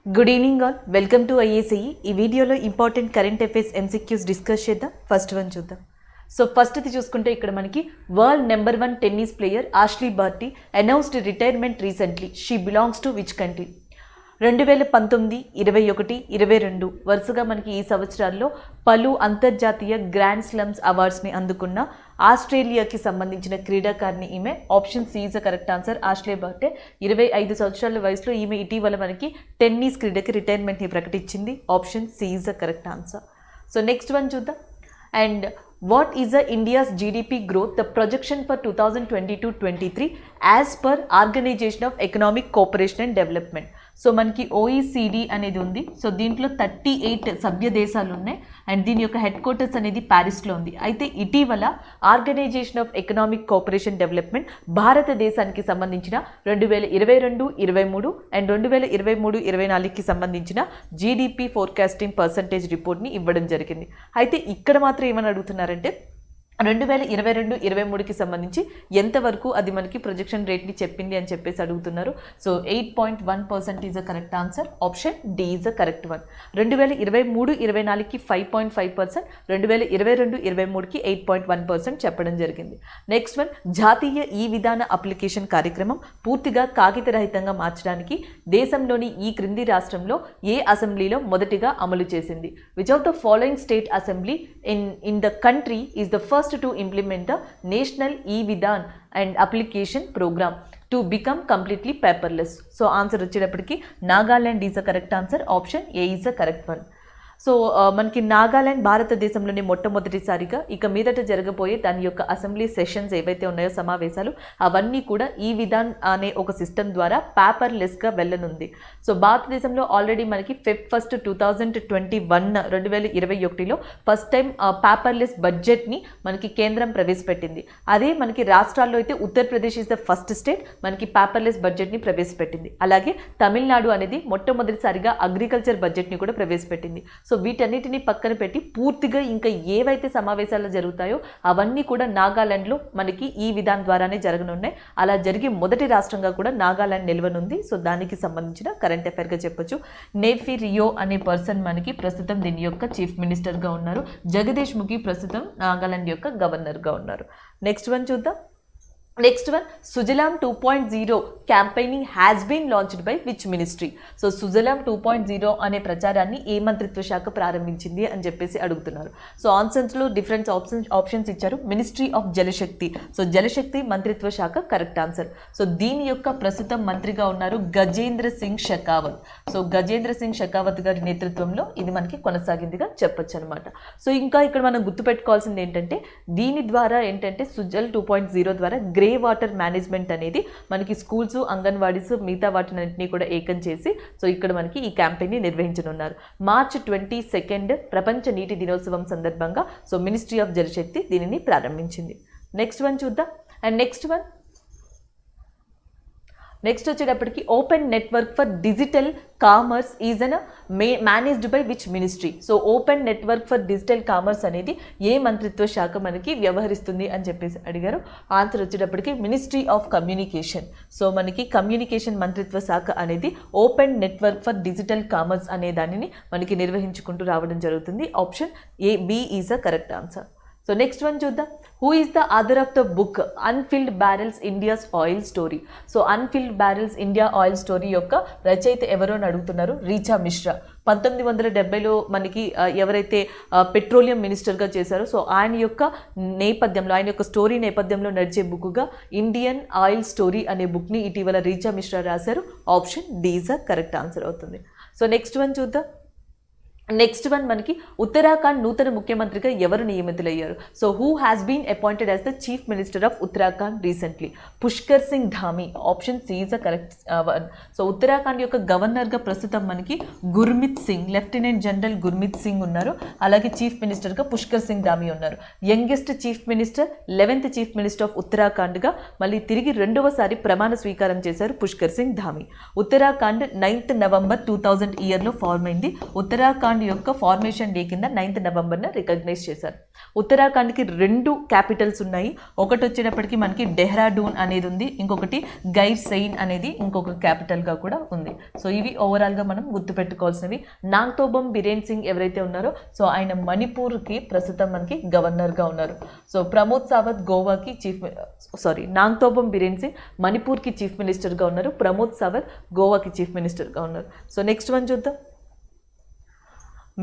Good evening all, welcome to IACE. ఈ వీడియోలో important current affairs MCQs discuss చేద్దాం. First one చూద్దాం. So ఫస్ట్ది చూసుకుంటే ఇక్కడ మనకి world number 1 tennis player Ashleigh Barty announced retirement recently. She belongs to which country? 2019, 21, 22 వరుసగా మనకి ఈ సంవత్సరాల్లో పలు అంతర్జాతీయ గ్రాండ్ స్లమ్స్ అవార్డ్స్ని అందుకున్న ఆస్ట్రేలియాకి సంబంధించిన క్రీడాకారిణి ఈమె. Option C is the correct answer. Ashleigh Barty 25 సంవత్సరాల వయసులో ఈమె ఇటీవల మనకి టెన్నిస్ క్రీడకి రిటైర్మెంట్ని ప్రకటించింది. Option C is the correct answer. So next one చూద్దాం. And what is the India's GDP growth, the projection for 2022-23 as per Organization of Economic Cooperation and Development? So మనకి OECD అనేది ఉంది. సో దీంట్లో 38 సభ్య దేశాలు ఉన్నాయి అండ్ దీని యొక్క హెడ్ క్వార్టర్స్ అనేది ప్యారిస్లో ఉంది. అయితే ఇటీవల organisation of economic cooperation development భారతదేశానికి సంబంధించిన 2022-23 అండ్ 2023-24కి సంబంధించిన జీడిపి ఫోర్కాస్టింగ్ పర్సంటేజ్ రిపోర్ట్ని ఇవ్వడం జరిగింది. అయితే ఇక్కడ మాత్రం ఏమని అడుగుతున్నారంటే 2022-23కి సంబంధించి ఎంతవరకు అది మనకి ప్రొజెక్షన్ రేట్ని చెప్పింది అని చెప్పేసి అడుగుతున్నారు. So 8.1% is a correct answer. Option D is a correct one. 2023-24కి 5.5%, 2022-23కి 8.1% చెప్పడం జరిగింది. నెక్స్ట్ వన్, జాతీయ ఈ విధాన అప్లికేషన్ కార్యక్రమం పూర్తిగా కాగితరహితంగా మార్చడానికి దేశంలోని ఈ క్రింది రాష్ట్రంలో ఏ అసెంబ్లీలో మొదటిగా అమలు చేసింది? Which of the following state assembly in the country is the first to implement the national e-vidhan and application program to become completely paperless. So answer వచ్చేటప్పటికి Nagaland is a correct answer. Option A is a correct one. So మనకి నాగాలాండ్ భారతదేశంలోని మొట్టమొదటిసారిగా ఇక మీదట జరగబోయే దాని యొక్క assembly sessions ఏవైతే ఉన్నాయో సమావేశాలు అవన్నీ కూడా ఈ విధాన్ అనే ఒక సిస్టమ్ ద్వారా పేపర్లెస్గా వెళ్ళనుంది. సో భారతదేశంలో ఆల్రెడీ మనకి Feb 1, 2021 ఫస్ట్ టైం పేపర్లెస్ బడ్జెట్ని మనకి కేంద్రం ప్రవేశపెట్టింది. అదే మనకి రాష్ట్రాల్లో అయితే Uttar Pradesh is the first state మనకి పేపర్లెస్ బడ్జెట్ని ప్రవేశపెట్టింది. అలాగే తమిళనాడు అనేది మొట్టమొదటిసారిగా అగ్రికల్చర్ బడ్జెట్ని కూడా ప్రవేశపెట్టింది. సో వీటన్నిటిని పక్కన పెట్టి పూర్తిగా ఇంకా ఏవైతే సమావేశాలు జరుగుతాయో అవన్నీ కూడా నాగాలాండ్లో మనకి ఈ విధానం ద్వారానే జరగనున్నాయి. అలా జరిగే మొదటి రాష్ట్రంగా కూడా నాగాలాండ్ నిలవనుంది. సో దానికి సంబంధించిన కరెంట్ అఫైర్గా చెప్పొచ్చు. నేఫీ రియో అనే పర్సన్ మనకి ప్రస్తుతం దీని యొక్క చీఫ్ మినిస్టర్గా ఉన్నారు. జగదీష్ ముఖి ప్రస్తుతం నాగాలాండ్ యొక్క గవర్నర్గా ఉన్నారు. నెక్స్ట్ వన్ చూద్దాం. Next one, Sujalam 2.0 campaigning has been launched by which ministry? So Sujalam 2.0 అనే ప్రచారాన్ని ఏ మంత్రిత్వ శాఖ ప్రారంభించింది అని చెప్పేసి అడుగుతున్నారు. సో ఆన్సర్స్లో డిఫరెంట్ ఆప్షన్స్ ఇచ్చారు. Ministry of Jal Shakti. So Jal Shakti మంత్రిత్వ శాఖ కరెక్ట్ ఆన్సర్. సో దీని యొక్క ప్రస్తుతం మంత్రిగా ఉన్నారు గజేంద్ర సింగ్ షెకావత్. సో గజేంద్ర సింగ్ షెకావత్ గారి నేతృత్వంలో ఇది మనకి కొనసాగిందిగా చెప్పొచ్చు అనమాట. సో ఇంకా ఇక్కడ మనం గుర్తుపెట్టుకోవాల్సింది ఏంటంటే దీని ద్వారా ఏంటంటే సుజల్ 2.0 ద్వారా గ్రే వాటర్ మేనేజ్మెంట్ అనేది మనకి స్కూల్స్, అంగన్వాడీస్, మిగతా వాటినన్నింటినీ కూడా ఏకం చేసి సో ఇక్కడ మనకి ఈ క్యాంపెయిన్ని నిర్వహించనున్నారు. March 22 ప్రపంచ నీటి దినోత్సవం సందర్భంగా సో మినిస్ట్రీ ఆఫ్ జలశక్తి దీనిని ప్రారంభించింది. నెక్స్ట్ వన్ చూద్దాం. అండ్ నెక్స్ట్ వచ్చేటప్పటికి open network for digital commerce is an managed by which ministry? So open network for digital commerce అనేది ఏ మంత్రిత్వ శాఖ మనకి వ్యవహరిస్తుంది అని చెప్పేసి అడిగారు. ఆన్సర్ వచ్చేటప్పటికి మినిస్ట్రీ ఆఫ్ కమ్యూనికేషన్. సో మనకి కమ్యూనికేషన్ మంత్రిత్వ శాఖ అనేది open network for digital commerce అనే దానిని మనకి నిర్వహించుకుంటూ రావడం జరుగుతుంది. Option A B is a correct answer. So next one చూద్దాం. Who is the author of the book unfilled barrels India's oil story? So unfilled barrels India oil story యొక్క రచయిత ఎవరో అని అడుగుతున్నారు. రీచా మిశ్రా. 1970లో మనకి ఎవరైతే పెట్రోలియం మినిస్టర్గా చేశారో సో ఆయన యొక్క స్టోరీ నేపథ్యంలో నడిచే బుక్గా ఇండియన్ ఆయిల్ స్టోరీ అనే బుక్ని ఇటీవల రీచా మిశ్రా రాశారు. Option D is a correct answer అవుతుంది. సో నెక్స్ట్ వన్ చూద్దాం. నెక్స్ట్ వన్ మనకి ఉత్తరాఖండ్ నూతన ముఖ్యమంత్రిగా ఎవరు నియమితులయ్యారు? So who has been appointed as the chief minister of Uttarakhand recently? Pushkar Singh Dhami. Option C is a correct one. So Uttarakhand యొక్క గవర్నర్గా ప్రస్తుతం మనకి గుర్మిత్ సింగ్, లెఫ్టినెంట్ జనరల్ గుర్మిత్ సింగ్ ఉన్నారు. అలాగే చీఫ్ మినిస్టర్గా పుష్కర్ సింగ్ ధామీ ఉన్నారు. Youngest chief minister, 11th chief minister of ఉత్తరాఖండ్గా మళ్ళీ తిరిగి రెండవసారి ప్రమాణ స్వీకారం చేశారు పుష్కర్ సింగ్ ధామీ. ఉత్తరాఖండ్ 9th November 2000 ఇయర్లో ఫార్మ్ అయింది. ఉత్తరాఖండ్ ఉత్తరాఖండ్ యొక్క ఫార్మేషన్ డే కింద 9th నవంబర్న రికగ్నైజ్ చేశారు. ఉత్తరాఖండ్కి 2 క్యాపిటల్స్ ఉన్నాయి. ఒకటి వచ్చేటప్పటికి మనకి డెహ్రాడూన్ అనేది ఉంది, ఇంకొకటి గైర్ సెయిన్ అనేది ఇంకొక క్యాపిటల్గా కూడా ఉంది. సో ఇవి ఓవరాల్గా మనం గుర్తుపెట్టుకోవాల్సినవి. నాంగ్తోబమ్ బిరేన్ సింగ్ ఎవరైతే ఉన్నారో సో ఆయన మణిపూర్కి ప్రస్తుతం మనకి గవర్నర్గా ఉన్నారు. సో ప్రమోద్ సావంత్ గోవాకి నాంగ్తోబమ్ బిరేన్ సింగ్ మణిపూర్కి చీఫ్ మినిస్టర్గా ఉన్నారు, ప్రమోద్ సావంత్ గోవాకి చీఫ్ మినిస్టర్గా ఉన్నారు. సో నెక్స్ట్ వన్ చూద్దాం.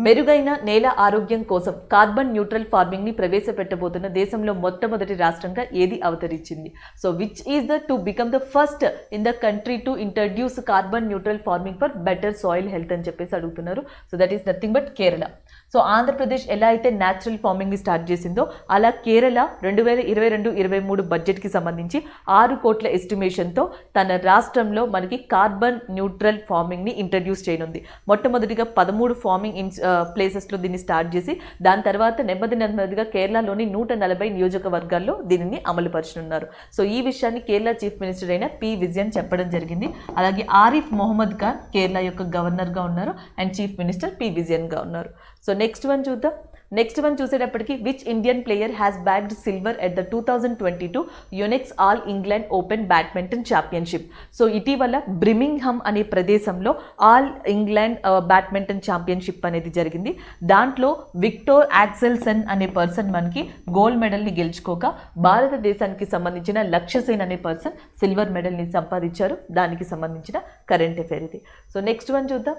మెరుగైన నేల ఆరోగ్యం కోసం కార్బన్ న్యూట్రల్ ఫార్మింగ్ని ప్రవేశపెట్టబోతున్న దేశంలో మొట్టమొదటి రాష్ట్రంగా ఏది అవతరించింది? So which is the to become the first in the country to introduce carbon neutral farming for better soil health అని చెప్పేసి అడుగుతున్నారు. So that is nothing but Kerala. So Andhra Pradesh ఎలా అయితే న్యాచురల్ ఫార్మింగ్ని స్టార్ట్ చేసిందో అలా కేరళ 2022-23 బడ్జెట్కి సంబంధించి 6 కోట్ల ఎస్టిమేషన్తో తన రాష్ట్రంలో మనకి కార్బన్ న్యూట్రల్ ఫార్మింగ్ని ఇంట్రడ్యూస్ చేయనుంది. మొట్టమొదటిగా 13 ఫార్మింగ్ ప్లేసెస్లో దీన్ని స్టార్ట్ చేసి దాని తర్వాత నెమ్మదిగా కేరళలోని 140 నియోజకవర్గాల్లో దీనిని అమలుపరచనున్నారు. సో ఈ విషయాన్ని కేరళ చీఫ్ మినిస్టర్ అయిన పి విజయన్ చెప్పడం జరిగింది. అలాగే ఆరిఫ్ మొహమ్మద్ ఖాన్ కేరళ యొక్క గవర్నర్గా ఉన్నారు అండ్ చీఫ్ మినిస్టర్ పి విజయన్గా ఉన్నారు. సో నెక్స్ట్ వన్ చూద్దాం. నెక్స్ట్ వన్ చూసేటప్పటికి which Indian player has bagged silver at the 2022 Yonex all England open badminton championship. So ఇటీవల బ్రిమింగ్హమ్ అనే ప్రదేశంలో ఆల్ ఇంగ్లాండ్ బ్యాడ్మింటన్ ఛాంపియన్షిప్ అనేది జరిగింది. దాంట్లో విక్టర్ యాక్సెల్సన్ అనే పర్సన్ మనకి గోల్డ్ మెడల్ని గెలుచుకోక భారతదేశానికి సంబంధించిన లక్ష్య సేన్ అనే పర్సన్ సిల్వర్ మెడల్ని సంపాదించారు. దానికి సంబంధించిన కరెంట్ అఫైర్ ఇది. సో నెక్స్ట్ వన్ చూద్దాం.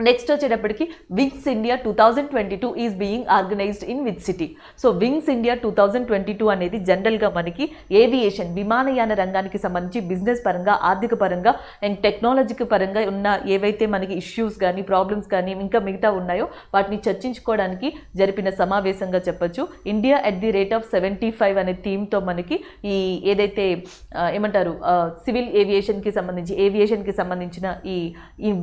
నెక్స్ట్ వచ్చేటప్పటికి wings India 2022 is being organised in which city? So wings India 2022 అనేది జనరల్గా మనకి ఏవియేషన్ విమానయాన రంగానికి సంబంధించి బిజినెస్ పరంగా, ఆర్థిక పరంగా అండ్ టెక్నాలజీకి పరంగా ఉన్న ఏవైతే మనకి ఇష్యూస్ కానీ ప్రాబ్లమ్స్ కానీ ఇంకా మిగతా ఉన్నాయో వాటిని చర్చించుకోవడానికి జరిపిన సమావేశంగా చెప్పొచ్చు. India at the rate of 75 అనే థీమ్తో మనకి ఈ ఏదైతే ఏమంటారు సివిల్ ఏవియేషన్కి సంబంధించిన ఈ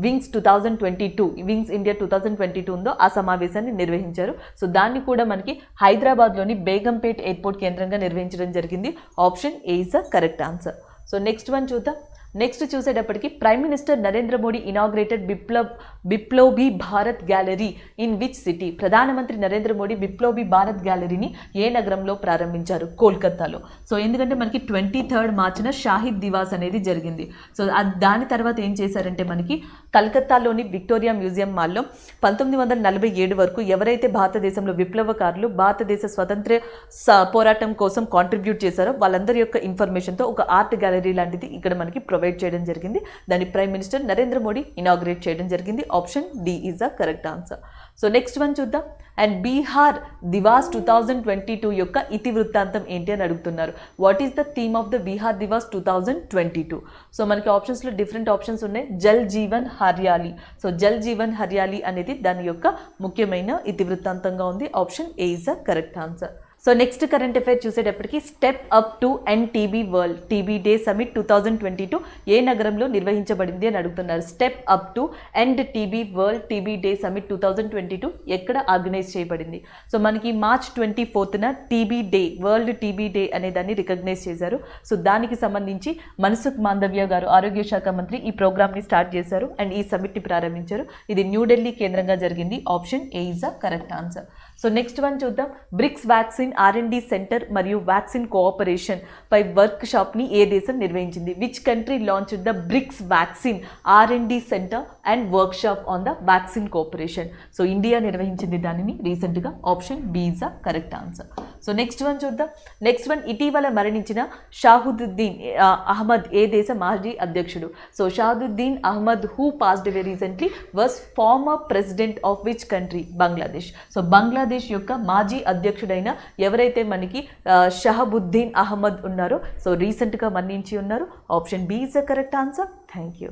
వింగ్స్ 2022 వింగ్స్ ఇండియా 2022 ఉందో ఆ సమావేశాన్ని నిర్వహించారు. సో దాన్ని కూడా మనకి హైదరాబాద్లోని బేగంపేట్ ఎయిర్పోర్ట్ కేంద్రంగా నిర్వహించడం జరిగింది. Option A is the correct answer. So next one చూద్దాం. నెక్స్ట్ చూసేటప్పటికి prime minister Narendra Modi inaugurated Biplobi Bharat gallery in which city? ప్రధానమంత్రి నరేంద్ర మోడీ బిప్లోబీ భారత్ గ్యాలరీని ఏ నగరంలో ప్రారంభించారు? కోల్కతాలో. సో ఎందుకంటే మనకి 23rd మార్చిన షాహిద్ దివాస్ అనేది జరిగింది. సో దాని తర్వాత ఏం చేశారంటే మనకి కలకత్తాలోని విక్టోరియా మ్యూజియం మాల్లో 1947 వరకు ఎవరైతే భారతదేశంలో విప్లవకారులు భారతదేశ స్వతంత్ర పోరాటం కోసం కాంట్రిబ్యూట్ చేశారో వాళ్ళందరి యొక్క ఇన్ఫర్మేషన్తో ఒక ఆర్ట్ గ్యాలరీ లాంటిది ఇక్కడ మనకి ప్రొవైడ్ చేయడం జరిగింది. దాన్ని prime minister Narendra Modi inaugurate చేయడం జరిగింది. Option D is the correct answer. So next one చూద్దాం. అండ్ బీహార్ దివాస్ 2022 యొక్క ఇతివృత్తాంతం ఏంటి అని అడుగుతున్నారు. What is the theme of the Bihar Diwas 2022? So మనకి ఆప్షన్స్లో డిఫరెంట్ ఆప్షన్స్ ఉన్నాయి. జల్ జీవన్ హర్యాలి. సో జల్ జీవన్ హర్యాలి అనేది దాని యొక్క ముఖ్యమైన ఇతివృత్తాంతంగా ఉంది. Option A is the correct answer. So next current affair చూసేటప్పటికి step up to end TB world TB day summit 2022 ఏ నగరంలో నిర్వహించబడింది అని అడుగుతున్నారు. Step up to end TB world TB day summit 2022 ఎక్కడ ఆర్గనైజ్ చేయబడింది? సో మనకి మార్చ్ 24న TB day world TB day అనే దాన్ని రికగ్నైజ్ చేశారు. సో దానికి సంబంధించి మన్సుఖ్ మాండవ్య గారు ఆరోగ్య శాఖ మంత్రి ఈ ప్రోగ్రామ్ని స్టార్ట్ చేశారు అండ్ ఈ సమిట్ని ప్రారంభించారు. ఇది న్యూఢిల్లీ కేంద్రంగా జరిగింది. Option A is the correct answer. So next one చూద్దాం. బ్రిక్స్ వ్యాక్సిన్ R&D సెంటర్ మరియు వ్యాక్సిన్ కోఆపరేషన్ పై వర్క్ షాప్ని ఏ దేశం నిర్వహించింది? Which country launched the BRICS vaccine R&D centre and workshop on the vaccine cooperation? So India నిర్వహించింది దానిని రీసెంట్గా. Option B is the correct answer. So next one చూద్దాం. నెక్స్ట్ వన్ ఇటీవల మరణించిన షాహుద్దీన్ అహ్మద్ ఏ దేశ మాజీ అధ్యక్షుడు? So Shahabuddin Ahmed who passed away recently was former president of which country? Bangladesh. So Bangladesh యొక్క మాజీ అధ్యక్షుడైన ఎవరైతే మనకి షహబుద్దీన్ అహ్మద్ ఉన్నారో సో రీసెంట్గా మరణించి ఉన్నారు. Option B is the correct answer. Thank you.